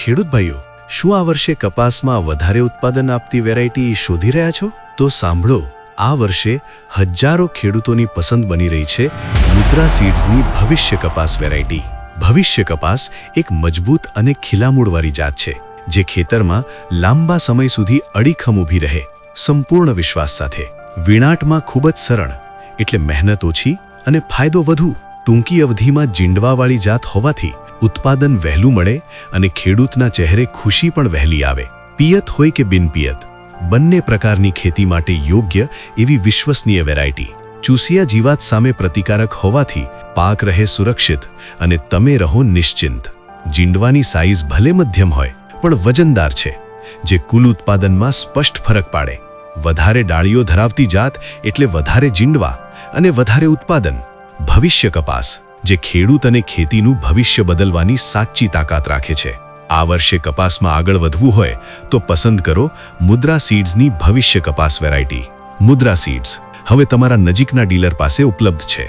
ખેડૂત ભાઈઓ, શું આ વર્ષે કપાસમાં વધારે ઉત્પાદન આપતી વેરાયટી શોધી રહ્યા છો? તો સાંભળો, આ વર્ષે હજારો ખેડૂતોની પસંદ બની રહી છે મુદ્રા સીડ્સની ભવિષ્ય કપાસ વેરાયટી. ભવિષ્ય કપાસ એક મજબૂત અને ખીલામૂળવાળી જાત છે, જે ખેતરમાં લાંબા સમય સુધી અડીખમ ઊભી રહે, સંપૂર્ણ વિશ્વાસ સાથે. વીણાટમાં ખૂબ જ સરળ, એટલે મહેનત ઓછી અને ફાયદો વધુ. ટૂંકી અવધિમાં જીંડવાવાળી જાત હોવાથી ઉત્પાદન વહેલું મળે અને ખેડૂતના ચહેરે ખુશી પણ વહેલી આવે. પિયત હોય કે બિનપિયત, બંને પ્રકારની ખેતી માટે યોગ્ય એવી વિશ્વસનીય વેરાયટી. ચૂસિયા જીવાત સામે પ્રતિકારક હોવાથી પાક રહે સુરક્ષિત અને તમે રહો નિશ્ચિંત. જીંડવાની સાઇઝ ભલે મધ્યમ હોય પણ વજનદાર છે, જે કુલ ઉત્પાદનમાં સ્પષ્ટ ફરક પાડે. વધારે ડાળીઓ ધરાવતી જાત એટલે વધારે જીંડવા અને વધારે ઉત્પાદન. ભવિષ્ય કપાસ, જે ખેડૂત અને ખેતીનું ભવિષ્ય બદલવાની સાચી તાકાત રાખે છે. આ વર્ષે કપાસમાં આગળ વધવું હોય તો પસંદ કરો મુદ્રા સીડ્સની ભવિષ્ય કપાસ વેરાયટી. મુદ્રા સીડ્સ હવે તમારા નજીકના ડીલર પાસે ઉપલબ્ધ છે.